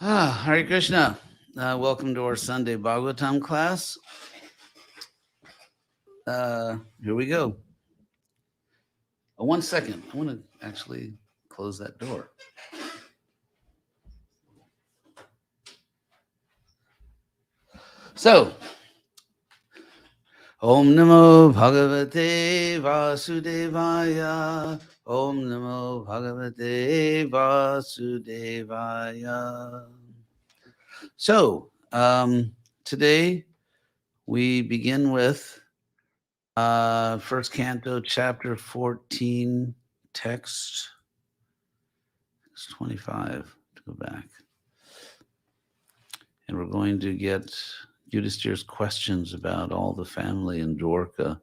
Hare Krishna. Welcome to our Sunday Bhagavatam class. Here we go. 1 second. I want to actually close that door. So, Om Namo Bhagavate Vasudevaya. Om Namo Bhagavate Vasudevaya. So, today we begin with first canto, chapter 14, text 25, to go back. And we're going to get Yudhisthira's questions about all the family in Dwarka. Of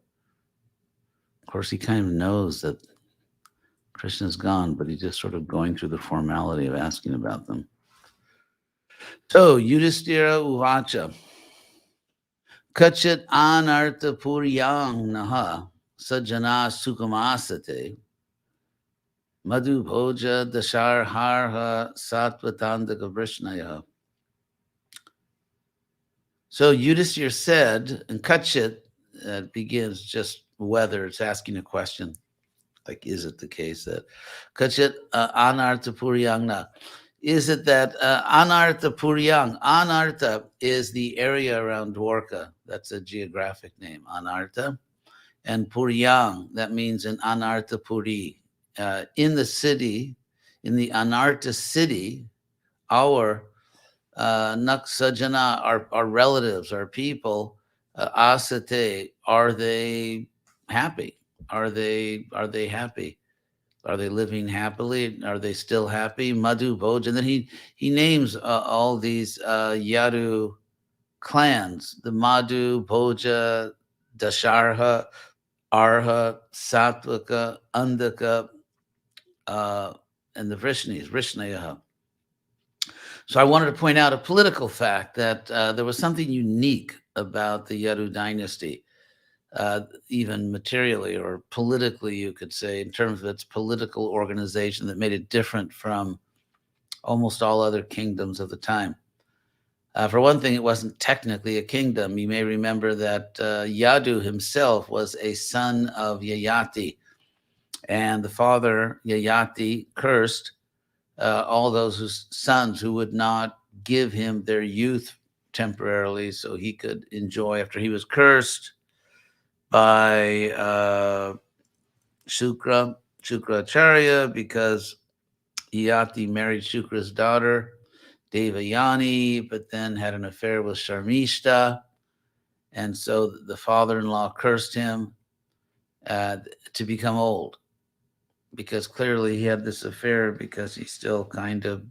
course, he kind of knows that Krishna's gone, but he's just sort of going through the formality of asking about them. So, Yudhisthira Uvacha. Kachit anartha puryang naha sajana sukamasate madhu bhoja dashar harha satvatandaka vrishnaya. So Yudhisthira said, and Kachit begins just whether, it's asking a question, like, is it the case that Kachit anartha puryang na? Is it that Anartha Puryang? Anartha is the area around Dwarka. That's a geographic name, Anartha. And Puryang, that means in Anartha Puri. In the city, in the Anartha city, our Naksajana, our relatives, our people, Asate, are they happy? Are they happy? Are they living happily? Are they still happy? Madhu Bhoj. And then he names all these Yadu clans, the Madhu, Bhoja, Dasharha, Arha, Satvaka, Andaka, and the Vrishnayaha. So I wanted to point out a political fact that there was something unique about the Yadu dynasty. Even materially or politically, you could say, in terms of its political organization, that made it different from almost all other kingdoms of the time. For one thing, it wasn't technically a kingdom. You may remember that Yadu himself was a son of Yayati, and the father, Yayati, cursed all those sons who would not give him their youth temporarily so he could enjoy, after he was cursed by Shukracharya, because Yati married Shukra's daughter, Devayani, but then had an affair with Sharmishta. And so the father-in-law cursed him to become old, because clearly he had this affair because he still kind of,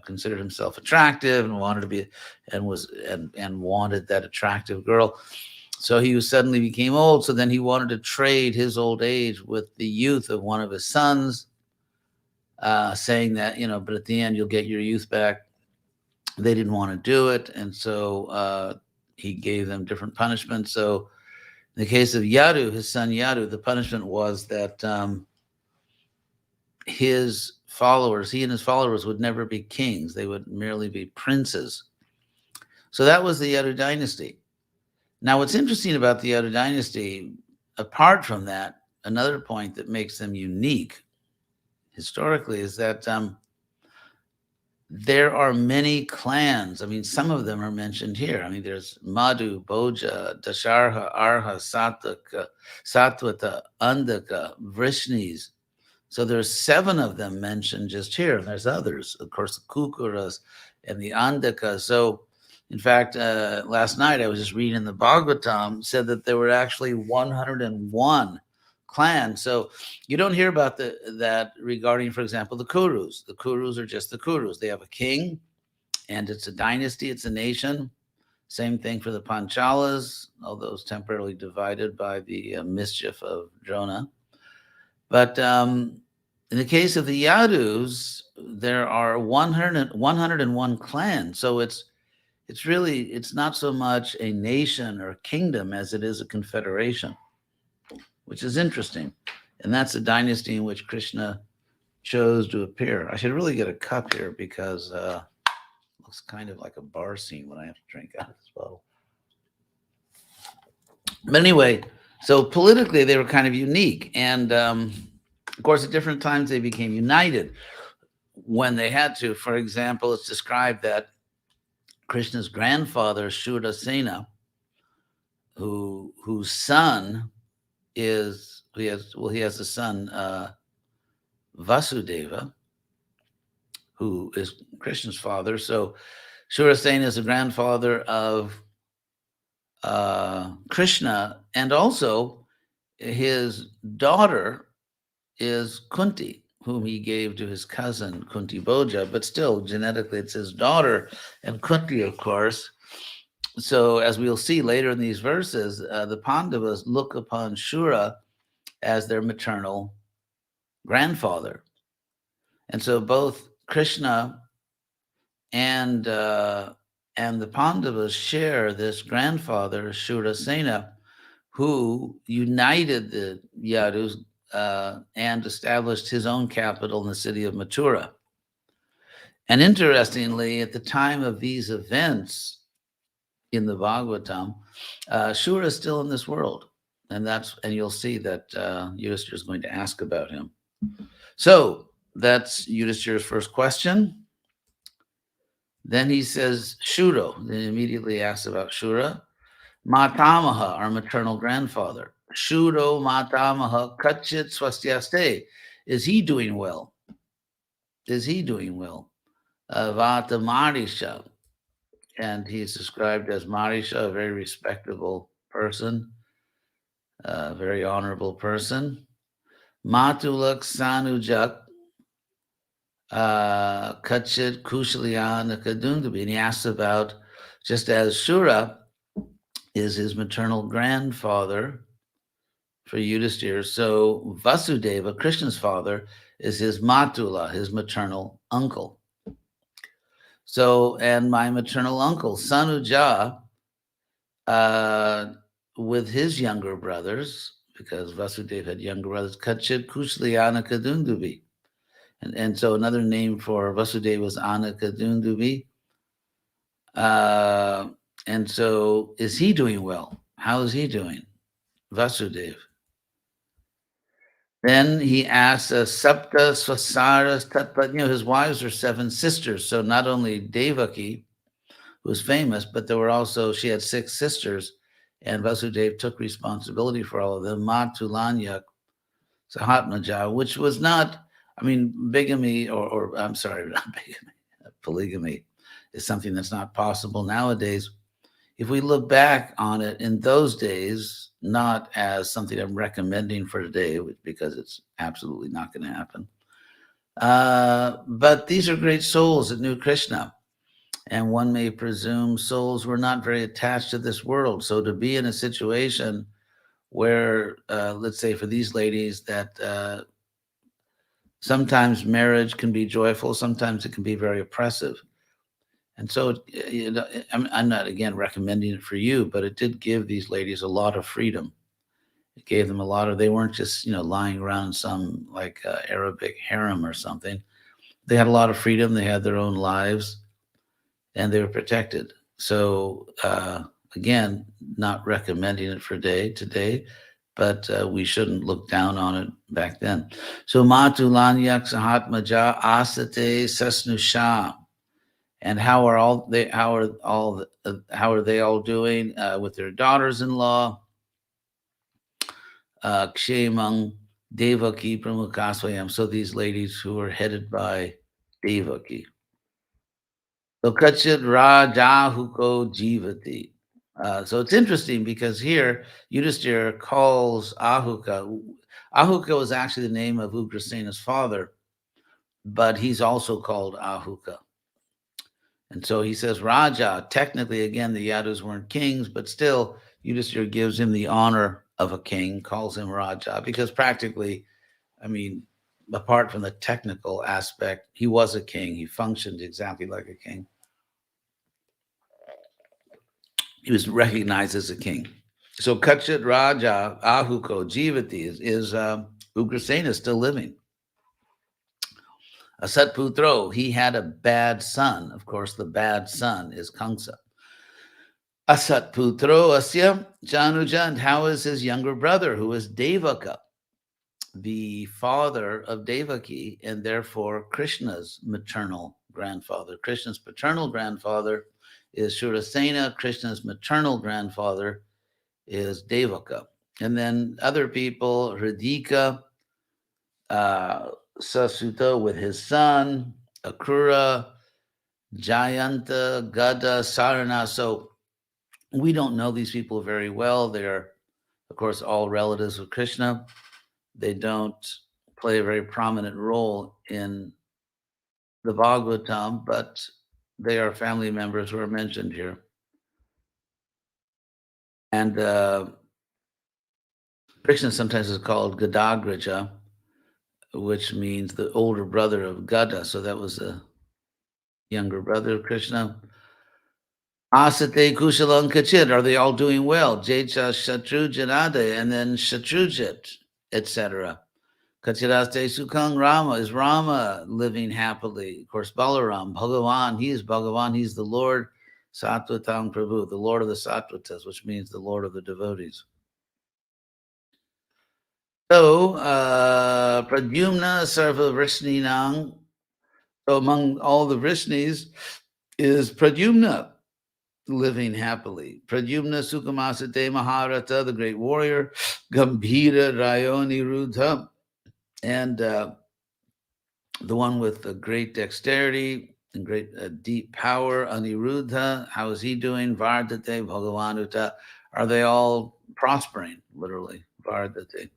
considered himself attractive and wanted to be, and wanted that attractive girl. So he suddenly became old. So then he wanted to trade his old age with the youth of one of his sons, saying that, but at the end you'll get your youth back. They didn't want to do it. And so he gave them different punishments. So in the case of Yadu, his son Yadu, the punishment was that he and his followers would never be kings. They would merely be princes. So that was the Yadu dynasty. Now, what's interesting about the Yadu dynasty, apart from that, another point that makes them unique historically is that there are many clans. I mean, some of them are mentioned here. I mean, there's Madhu, Bhoja, Dasharha, Arha, Satvata, Andaka, Vrishnis. So there's 7 of them mentioned just here. And there's others, of course, the Kukuras and the Andaka. So in fact, last night I was just reading the Bhagavatam, said that there were actually 101 clans. So you don't hear about that regarding, for example, the Kurus. The Kurus are just the Kurus. They have a king, and it's a dynasty, it's a nation. Same thing for the Panchalas, although it's temporarily divided by the mischief of Drona. But in the case of the Yadus, there are 101 clans. So it's not so much a nation or kingdom as it is a confederation, which is interesting. And that's the dynasty in which Krishna chose to appear. I should really get a cup here because it looks kind of like a bar scene when I have to drink out of this bottle. But anyway, so politically they were kind of unique. And of course, at different times they became united when they had to. For example, it's described that Krishna's grandfather, Shurasena, whose son is, he has a son, Vasudeva, who is Krishna's father. So Shurasena is the grandfather of Krishna, and also his daughter is Kunti, whom he gave to his cousin Kunti Boja, but still genetically it's his daughter, and Kunti, of course. So as we'll see later in these verses, the Pandavas look upon Shura as their maternal grandfather. And so both Krishna and the Pandavas share this grandfather, Shurasena, who united the Yadus and established his own capital in the city of Mathura. And interestingly, at the time of these events in the Bhagavatam, Shura is still in this world. And you'll see that Yudhisthira is going to ask about him. So that's Yudhisthira's first question. Then he says, Shuro. Then immediately asks about Shura. Matamaha, our maternal grandfather. Shuro Matamaha Kachit Swastyaste. Is he doing well? Is he doing well? Vata Marisha. And he's described as Marisha, a very respectable person, a very honorable person. Matulak Sanujak Kachit Kushalyan Kadundabi. And he asks about, just as Shura is his maternal grandfather for Yudhisthira, so Vasudeva, Krishna's father, is his Matula, his maternal uncle. So, and my maternal uncle, Sanuja, with his younger brothers, because Vasudeva had younger brothers, Kachit Kushliyana Kadundubi. And so another name for Vasudeva was Anakadundubi. And so is he doing well? How is he doing? Vasudeva. Then he asks, Sapta Swasaras Tatpat, his wives are 7 sisters. So not only Devaki, who was famous, but there were also, she had 6 sisters, and Vasudeva took responsibility for all of them. Matulanyak Sahatmaja, which was not, bigamy, or I'm sorry, not bigamy, polygamy is something that's not possible nowadays. If we look back on it in those days, not as something I'm recommending for today, because it's absolutely not going to happen. But these are great souls that knew Krishna. And one may presume souls were not very attached to this world. So to be in a situation where, let's say for these ladies, that sometimes marriage can be joyful, sometimes it can be very oppressive. And so, I'm not, again, recommending it for you, but it did give these ladies a lot of freedom. It gave them a lot of, they weren't just, lying around in some like Arabic harem or something. They had a lot of freedom. They had their own lives and they were protected. So, again, not recommending it for today, but we shouldn't look down on it back then. So, Matulanyak Sahatmaja Asate Sasnusha. And how are they all doing with their daughters-in-law? Kshemang Devaki Pramukasvayam. So these ladies who are headed by Devaki. So Kachit Rajahuko Jivati. So it's interesting because here Yudhisthira calls Ahuka. Ahuka was actually the name of Ugrasena's father, but he's also called Ahuka. And so he says Raja. Technically, again, the Yadus weren't kings, but still Yudhisthira gives him the honor of a king, calls him Raja, because practically, apart from the technical aspect, he was a king. He functioned exactly like a king. He was recognized as a king. So Kachit Raja Ahuko Jivati is Ugrasena is still living. Asatputro, he had a bad son. Of course, the bad son is Kamsa. Asatputro asya Januja, and how is his younger brother, who is Devaka, the father of Devaki, and therefore Krishna's maternal grandfather. Krishna's paternal grandfather is Shurasena. Krishna's maternal grandfather is Devaka. And then other people, Hridika, Sasuta with his son, Akrura, Jayanta, Gada, Sarana. So we don't know these people very well. They're, of course, all relatives of Krishna. They don't play a very prominent role in the Bhagavatam, but they are family members who are mentioned here. And Krishna sometimes is called Gadagraja, which means the older brother of Gada. So that was a younger brother of Krishna. Asate Kushalan Kachit, are they all doing well? Jecha Shatrujit, and then Shatrujit, etc. Kachiraste Sukhang Rama, is Rama living happily? Of course, Balaram, Bhagavan, he is Bhagavan, he's the Lord, Satvatang Prabhu, the Lord of the Sattvatas, which means the Lord of the devotees. So, Pradyumna Sarva Vrishninang, so among all the Vrishnis is Pradyumna living happily. Pradyumna Sukhamasate Maharata, the great warrior, Gambhira Rayoni Rudha, and the one with the great dexterity and great deep power, Aniruddha, how is he doing? Vardate, Bhagavanuta, are they all prospering, literally, Vardate.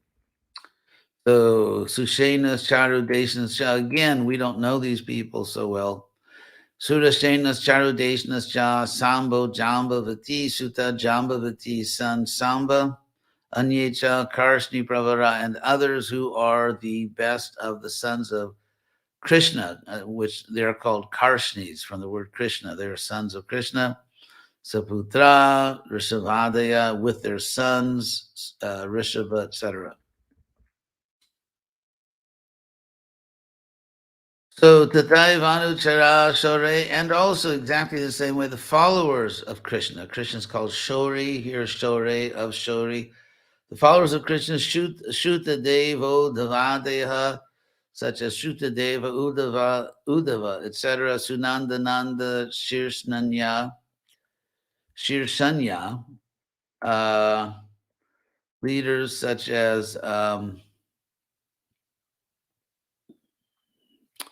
So, Sushenas, Charudeshanas, again, we don't know these people so well. Surashenas, Charudeshanas, Sambo, Jambavati, Sutta, Jambavati, son Samba, Anyecha, Karshni, Pravara, and others who are the best of the sons of Krishna, which they are called Karshnis from the word Krishna. They are sons of Krishna. Saputra, Rishabhadaya, with their sons, Rishabha, etc. So Tatayavanu Chara Shore, and also exactly the same way the followers of Krishna. Krishna is called Shori, here Shore of Shori. The followers of Krishna, Shuta Devo, Davadeha, such as Shuta Deva, Uddhava, etc., Sunandananda, Shirsanya, leaders such as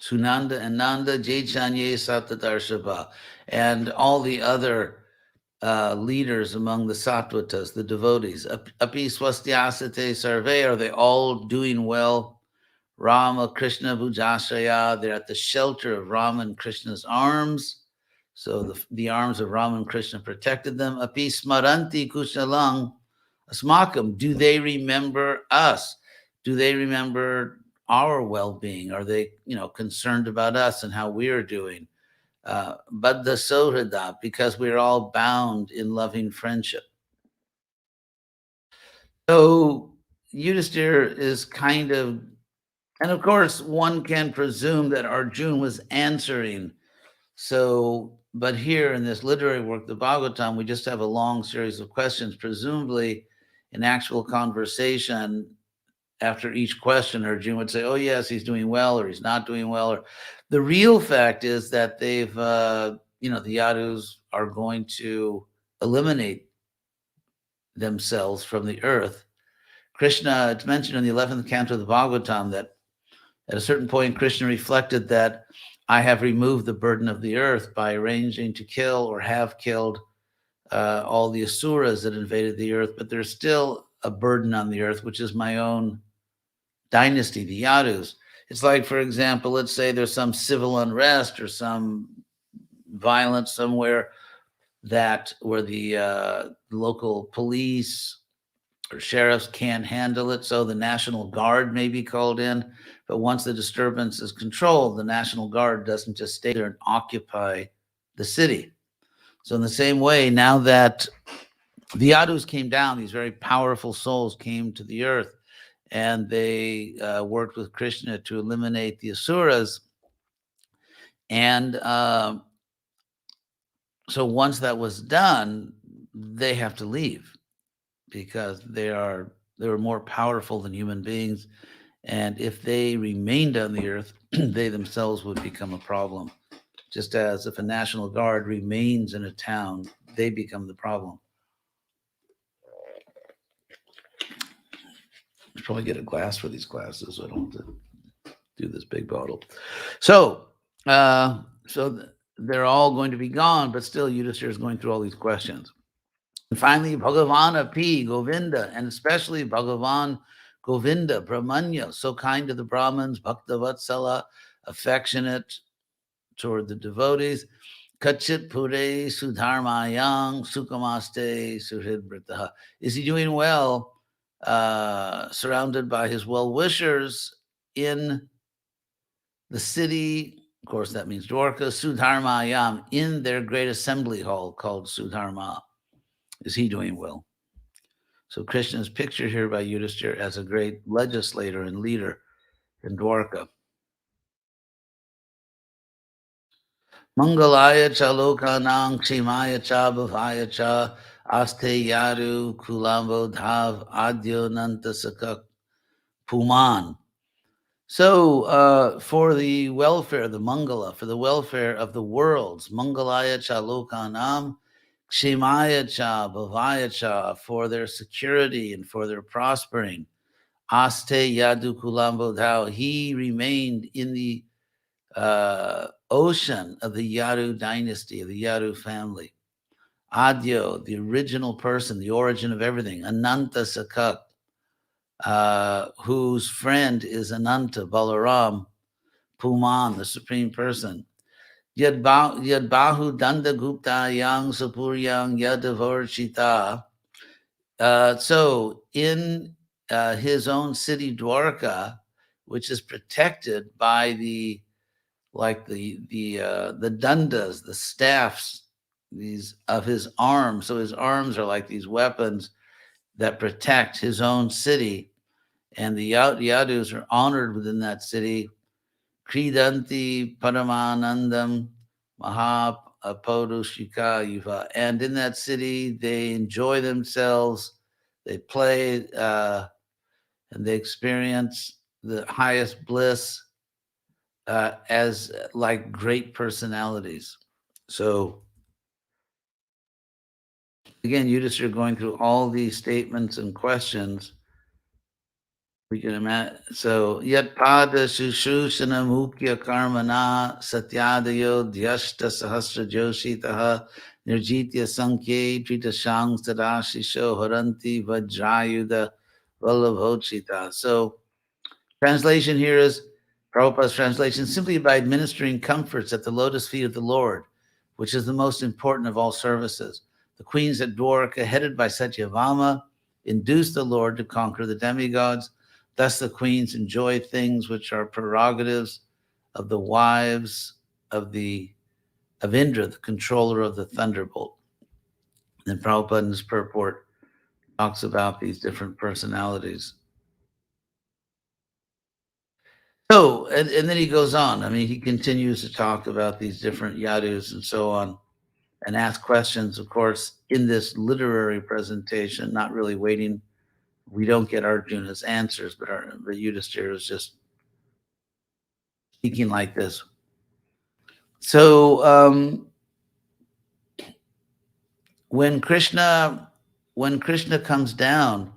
Sunanda and Nanda, Jaichanye, Satatarshabha, and all the other leaders among the Sattvatas, the devotees. Api Swastyasate Sarve, are they all doing well? Rama, Krishna, Bhujashaya, they're at the shelter of Rama and Krishna's arms. So the arms of Rama and Krishna protected them. Api Smaranti Kushalang Asmakam, do they remember us? Do they remember our well-being? Are they, concerned about us and how we are doing? But the Sohrada, because we're all bound in loving friendship. So Yudhisthira is kind of, and of course, one can presume that Arjuna was answering. So, but here in this literary work, the Bhagavatam, we just have a long series of questions, presumably in actual conversation. After each question, Arjuna would say, oh, yes, he's doing well, or he's not doing well. Or the real fact is that they've, the Yadus are going to eliminate themselves from the earth. Krishna, it's mentioned in the 11th canto of the Bhagavatam that at a certain point, Krishna reflected that I have removed the burden of the earth by arranging to kill or have killed all the asuras that invaded the earth, but there's still a burden on the earth, which is my own dynasty, the Yadus. It's like, for example, let's say there's some civil unrest or some violence somewhere where the local police or sheriffs can't handle it, so the National Guard may be called in. But once the disturbance is controlled, the National Guard doesn't just stay there and occupy the city. So in the same way, now that the Yadus came down, these very powerful souls came to the earth, and they worked with Krishna to eliminate the asuras. And so once that was done, they have to leave because they were more powerful than human beings. And if they remained on the earth, they themselves would become a problem. Just as if a National Guard remains in a town, they become the problem. Should probably get a glass for these glasses so I don't have to do this big bottle. So, they're all going to be gone, but still Yudhisthira is going through all these questions. And finally, Bhagavan Api, Govinda, and especially Bhagavan Govinda, Brahmanya, so kind to the Brahmins, Bhaktavatsala, affectionate toward the devotees. Kachit Pure Sudharmayang Sukamaste Suhridbritaha. Is he doing well, surrounded by his well-wishers in the city? Of course, that means Dwarka, Sudharmayam, in their great assembly hall called Sudharma. Is he doing well? So Krishna is pictured here by Yudhisthira as a great legislator and leader in Dwarka. Mangalaya cha lokanang kshimaya cha bhavaya cha aste yadu kulambo dhav adyo nanta sakak puman. So for the welfare, the Mangala, for the welfare of the worlds, Mangalaya cha lokanam kshimaya cha bhavaya cha, for their security and for their prospering. Aste yadu kulambo dhav, he remained in the ocean of the Yadu dynasty, of the Yadu family. Adyo, the original person, the origin of everything. Ananta Sakak, whose friend is Ananta, Balaram. Puman, the supreme person. Yadbahu Danda Gupta Yang Sapuryang Yadavarchita. So in his own city, Dwarka, which is protected by the dandas, the staffs, these of his arms. So his arms are like these weapons that protect his own city, and the Yadus are honored within that city. Kridanti Paramanandam Mahapodushika Yuva, and in that city they enjoy themselves, they play, and they experience the highest bliss. As like great personalities. So again, Yudhisthira going through all these statements and questions. We can imagine. So yat pada shushushana mukya karmana satyadayo dhyashta sahasra joshitaha nirjitya sankye trita shang sadashisho haranti vajrayuda vallabhochita. So translation here is, Prabhupada's translation, simply by administering comforts at the lotus feet of the Lord, which is the most important of all services. The queens at Dwarka, headed by Satyabhama, induced the Lord to conquer the demigods. Thus the queens enjoy things which are prerogatives of the wives of Indra, the controller of the thunderbolt. Then Prabhupada in his purport talks about these different personalities. So, and then he goes on. I mean, he continues to talk about these different Yadus and so on, and ask questions, of course, in this literary presentation, not really waiting. We don't get Arjuna's answers, but Yudhisthira is just speaking like this. So, when Krishna comes down,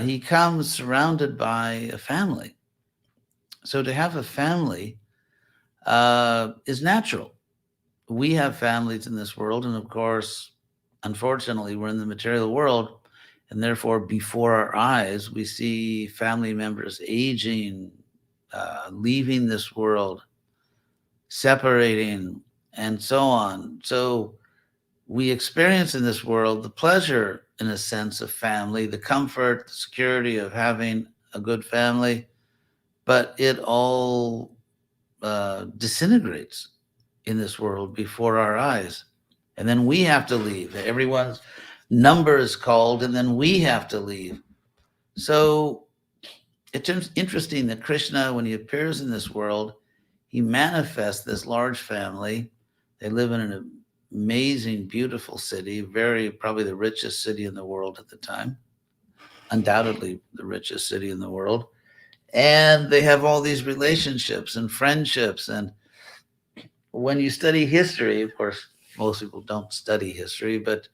he comes surrounded by a family. So to have a family is natural. We have families in this world, and of course, unfortunately, we're in the material world, and therefore, before our eyes, we see family members aging, leaving this world, separating, and so on. So we experience in this world the pleasure, in a sense, of family, the comfort, the security of having a good family, but it all disintegrates in this world before our eyes. And then we have to leave. Everyone's number is called, and then we have to leave. So it's interesting that Krishna, when he appears in this world, he manifests this large family. They live in an amazing, beautiful city, probably the richest city in the world at the time, undoubtedly the richest city in the world. And they have all these relationships and friendships. And when you study history, of course, most people don't study history, but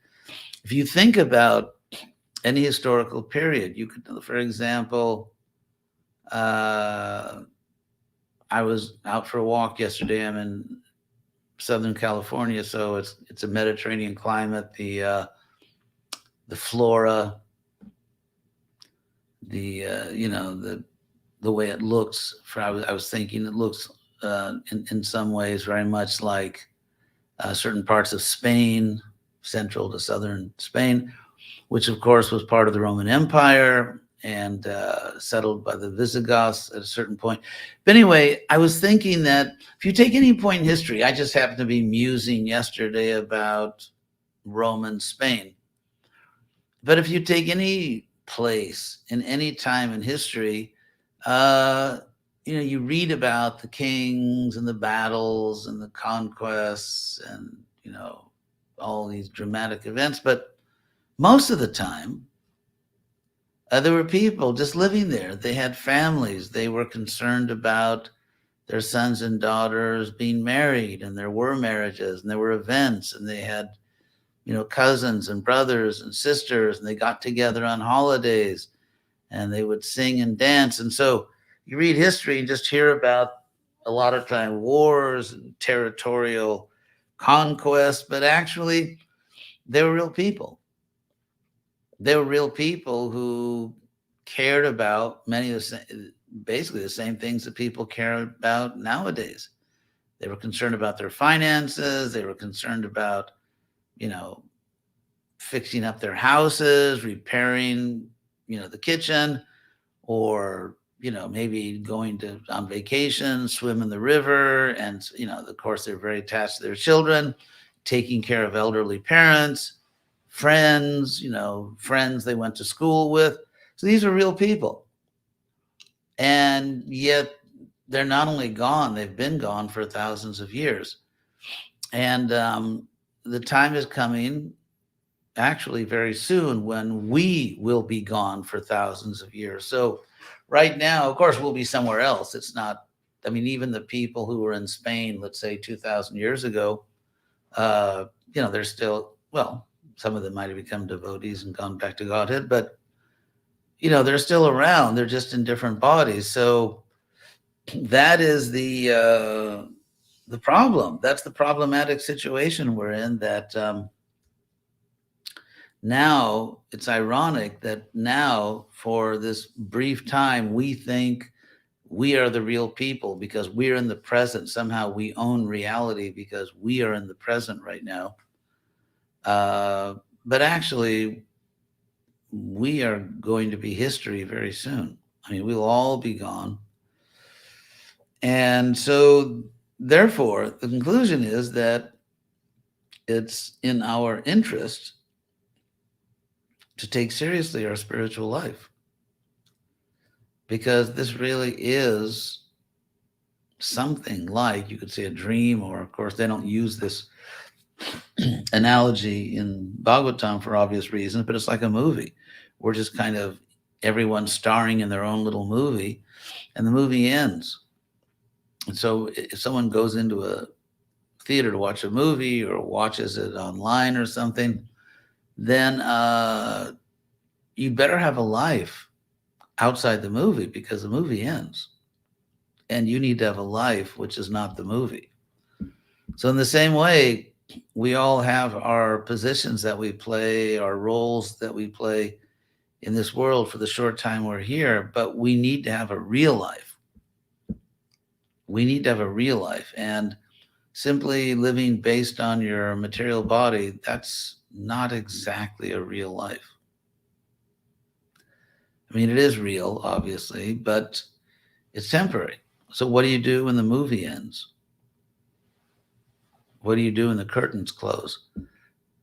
if you think about any historical period, you could, for example, I was out for a walk yesterday. I'm in Southern California, so it's a Mediterranean climate. The flora, the way it looks. I was thinking it looks in some ways very much like certain parts of Spain, central to southern Spain, which of course was part of the Roman Empire and settled by the Visigoths at a certain point. But anyway, I was thinking that if you take any point in history, I just happened to be musing yesterday about Roman Spain. But if you take any place in any time in history, uh, you read about the kings and the battles and the conquests and, all these dramatic events. But most of the time, there were people just living there. They had families. They were concerned about their sons and daughters being married, and there were marriages, and there were events, and they had, cousins and brothers and sisters, and they got together on holidays, and they would sing and dance. And so you read history and just hear about a lot of time wars and territorial conquest, but actually they were real people. They were real people who cared about basically the same things that people care about nowadays. They were concerned about their finances. They were concerned about, fixing up their houses, repairing, the kitchen, or, maybe going on vacation, swim in the river. And, of course, they're very attached to their children, taking care of elderly parents, friends, friends they went to school with. So these are real people. And yet they're not only gone, they've been gone for thousands of years. And the time is coming, actually very soon, when we will be gone for thousands of years. So right now, of course, we'll be somewhere else. It's not, even the people who were in Spain, let's say 2,000 years ago, they're still, well, some of them might have become devotees and gone back to Godhead, but, they're still around. They're just in different bodies. So that is the problem. That's the problematic situation we're in, that now it's ironic that now, for this brief time, we think we are the real people because we're in the present. Somehow we own reality because we are in the present right now. But actually, we are going to be history very soon. We'll all be gone. And so, therefore, the conclusion is that it's in our interest to take seriously our spiritual life, because this really is something like, you could say, a dream, or of course they don't use this analogy in Bhagavatam for obvious reasons, but it's like a movie. We're just kind of everyone starring in their own little movie, and the movie ends. And so if someone goes into a theater to watch a movie or watches it online or something, then you better have a life outside the movie, because the movie ends. And you need to have a life which is not the movie. So in the same way, we all have our positions that we play, our roles that we play in this world for the short time we're here, but we need to have a real life. We need to have a real life. And simply living based on your material body, that's not exactly a real life. It is real, obviously, but it's temporary. So what do you do when the movie ends? What do you do when the curtains close?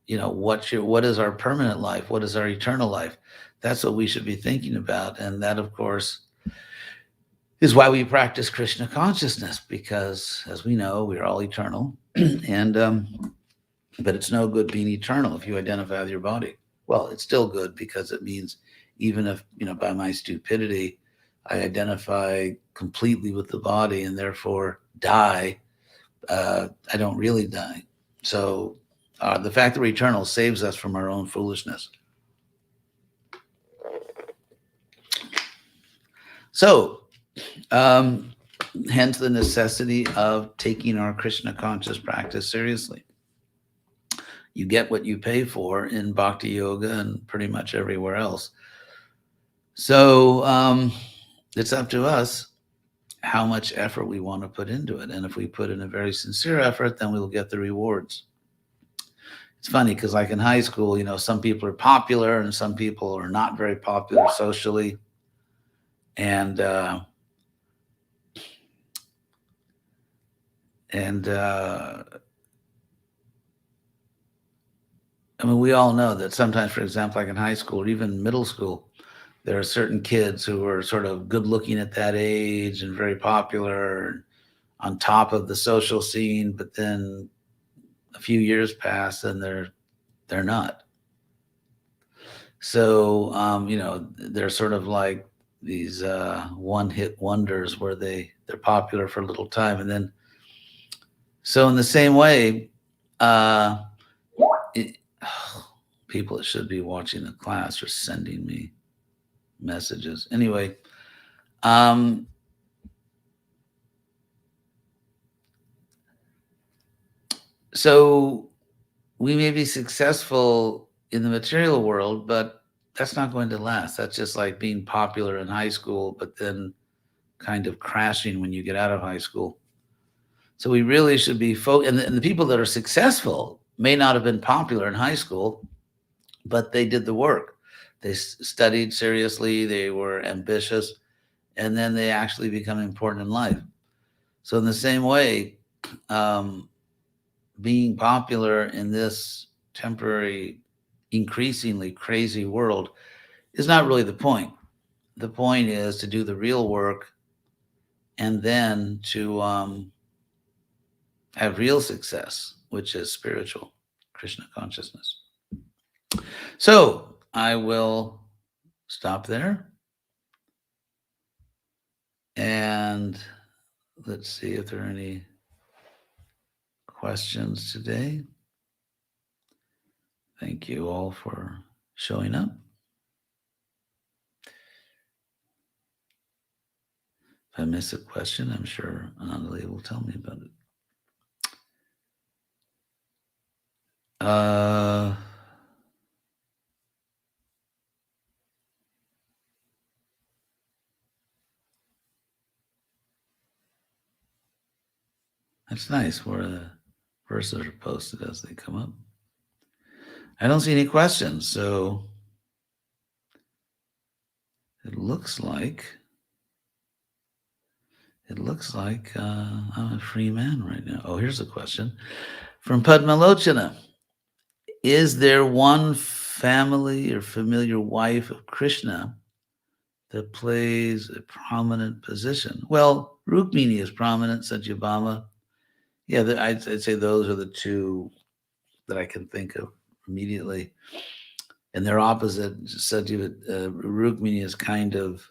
What is our permanent life? What is our eternal life? That's what we should be thinking about. And that, of course, is why we practice Krishna consciousness, because as we know, we're all eternal. And but it's no good being eternal if you identify with your body. Well, it's still good, because it means even if, by my stupidity, I identify completely with the body and therefore die, I don't really die. So the fact that we're eternal saves us from our own foolishness. So, hence the necessity of taking our Krishna conscious practice seriously. You get what you pay for in Bhakti Yoga and pretty much everywhere else. So it's up to us how much effort we want to put into it. And if we put in a very sincere effort, then we will get the rewards. It's funny because, like in high school, some people are popular and some people are not very popular socially. And I mean, we all know that sometimes, for example, like in high school or even middle school, there are certain kids who are sort of good looking at that age and very popular and on top of the social scene, but then a few years pass and they're not. So they're sort of like these one-hit wonders where they're popular for a little time, and then so in the same way, people that should be watching the class are sending me messages. Anyway, so we may be successful in the material world, but that's not going to last. That's just like being popular in high school, but then kind of crashing when you get out of high school. So we really should be and the people that are successful may not have been popular in high school, but they did the work. They studied seriously, they were ambitious, and then they actually become important in life. So in the same way, being popular in this temporary, increasingly crazy world is not really the point. The point is to do the real work and then to have real success, which is spiritual Krishna consciousness. So I will stop there. And let's see if there are any questions today. Thank you all for showing up. If I miss a question, I'm sure Anandali will tell me about it. That's nice where the verses are posted as they come up. I don't see any questions, so it looks like I'm a free man right now. Oh, here's a question from Padmalochana. Is there one family or familiar wife of Krishna that plays a prominent position? Well, Rukmini is prominent, Satyabhama. Yeah, I'd say those are the two that I can think of immediately. And they're opposite. Rukmini is kind of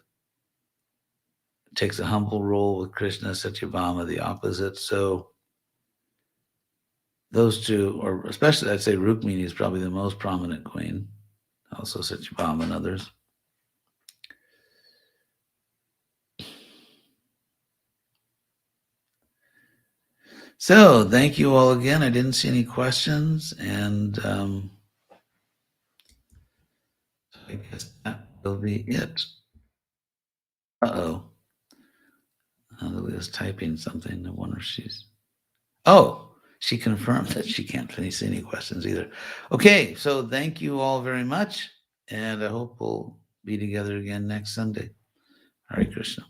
takes a humble role with Krishna, Satyabhama, the opposite. So those two, or especially I'd say Rukmini is probably the most prominent queen. Also Satyabhama and others. So thank you all again. I didn't see any questions, and I guess that will be it. Uh-oh. Lily's typing something. I wonder if she's... Oh, she confirmed that she can't see any questions either. Okay, so thank you all very much, and I hope we'll be together again next Sunday. Hare Krishna.